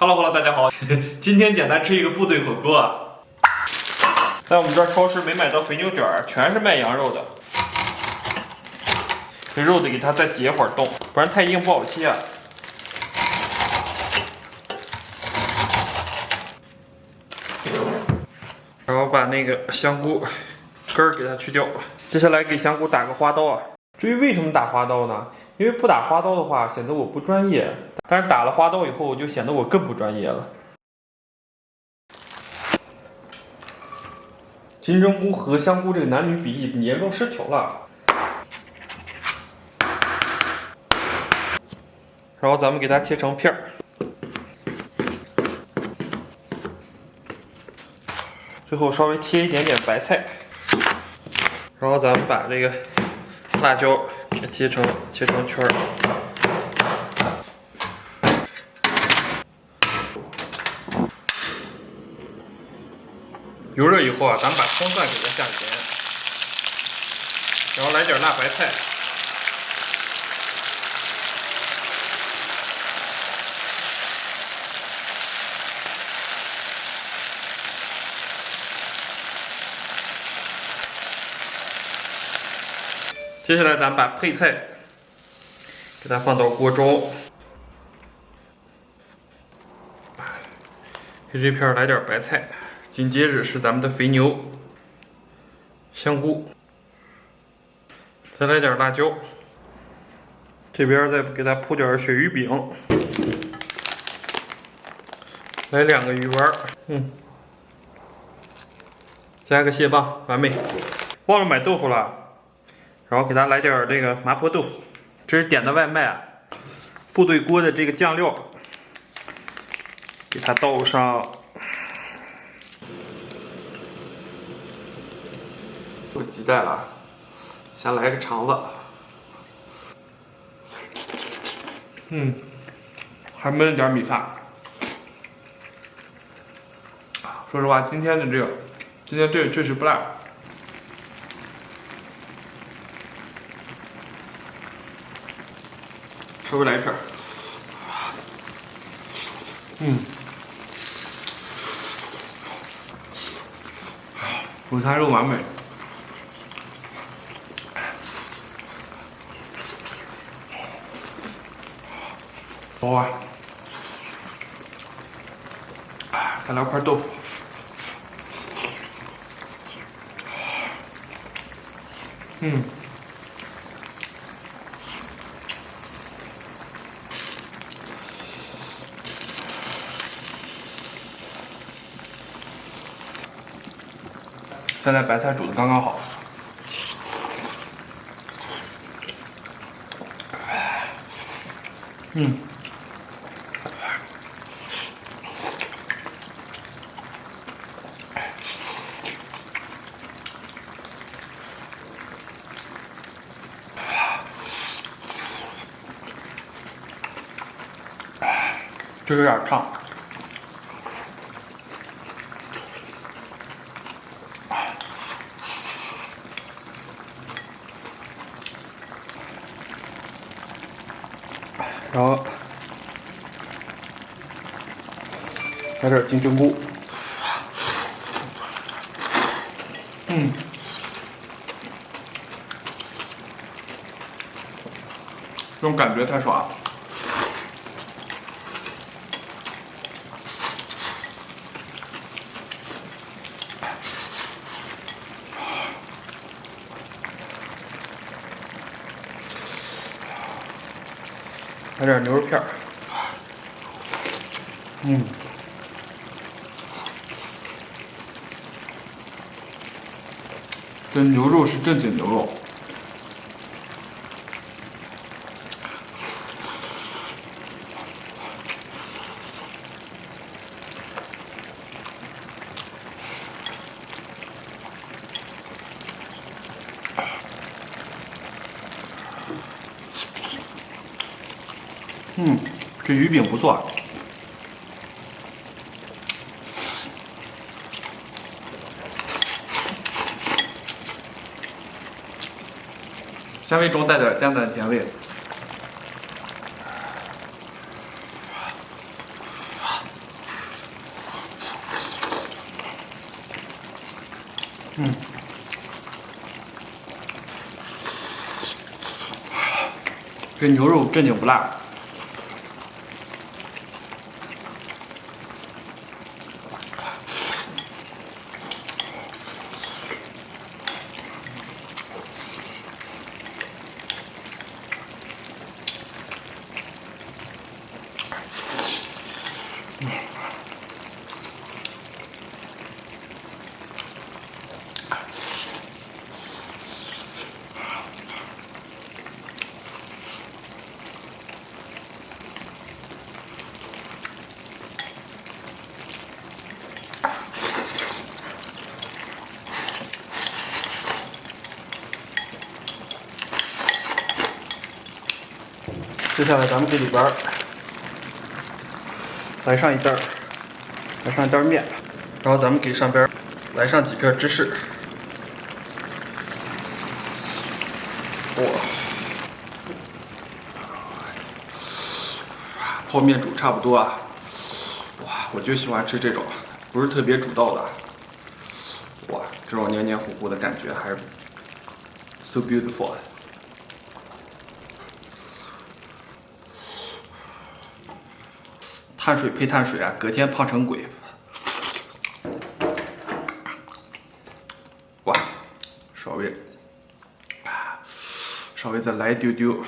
Hello， 大家好，今天简单吃一个部队火锅啊。在我们这儿超市没买到肥牛卷，全是卖羊肉的。这肉得给它再解会儿冻，不然太硬不好切啊。然后把那个香菇根儿给它去掉。接下来给香菇打个花刀啊。至于为什么打花刀呢？因为不打花刀的话，显得我不专业；但是打了花刀以后，就显得我更不专业了。金针菇和香菇这个男女比例严重失调了。然后咱们给它切成片儿。最后稍微切一点点白菜。然后咱们把这个辣椒给切成圈儿。油热以后啊，咱们把葱蒜给它下盐，然后来点辣白菜，接下来咱们把配菜给它放到锅中，给这片来点白菜。紧接着是咱们的肥牛、香菇，再来点辣椒，这边再给它铺点鳕鱼饼，来2个鱼丸，加个蟹棒，完美。忘了买豆腐了，然后给它来点这个麻婆豆腐，这是点的外卖啊。部队锅的这个酱料，给它倒上。不急待了，先来个肠子。还焖了点米饭。说实话，今天这个确实不辣。稍微来一片。午餐肉完美。好啊！再来块豆腐。现在白菜煮的刚刚好。这有点烫。然后来点金针菇。这种感觉太爽了。来点牛肉片儿。这牛肉是正经牛肉。这鱼饼不错。香味中带点淡淡的甜味。这牛肉正经不辣。接下来咱们这里边来上一袋面，然后咱们给上边来上几片芝士。哇，泡面煮差不多啊。哇，我就喜欢吃这种，不是特别煮到的。哇，这种黏黏糊糊的感觉还是 so beautiful。碳水配碳水啊，隔天胖成鬼。哇，稍微再来一丢丢。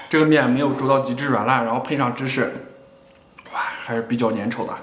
这个面没有煮到极致软烂，然后配上芝士，哇，还是比较粘稠的。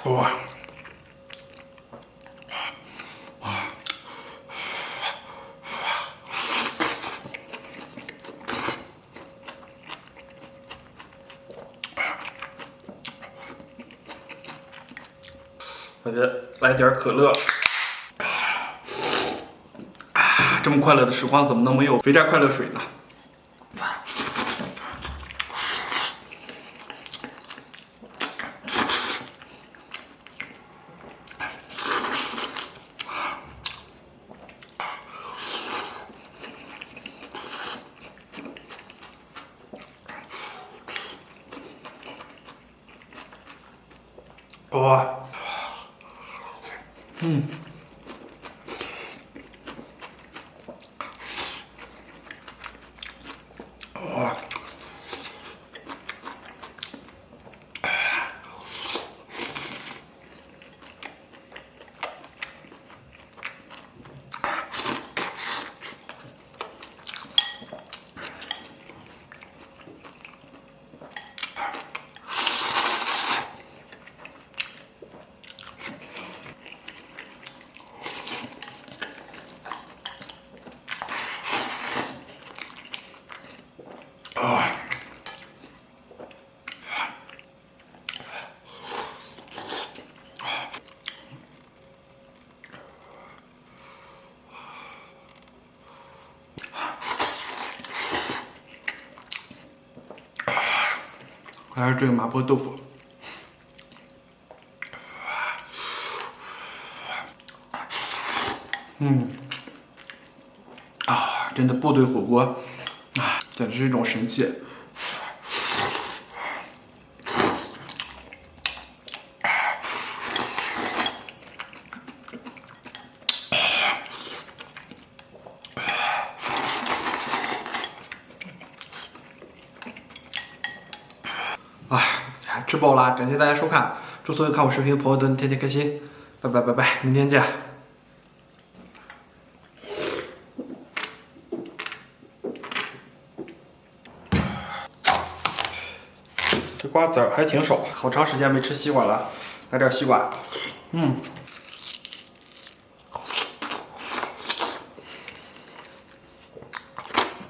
哇！我觉得来点可乐。这么快乐的时光怎么能没有肥宅快乐水呢？哇！哇！还是这个麻婆豆腐，真的部队火锅简直是一种神器。吃饱了，感谢大家收看，祝所有看我视频的朋友都能天天开心，拜拜拜拜，明天见。这瓜子儿还挺少，好长时间没吃西瓜了，来点西瓜，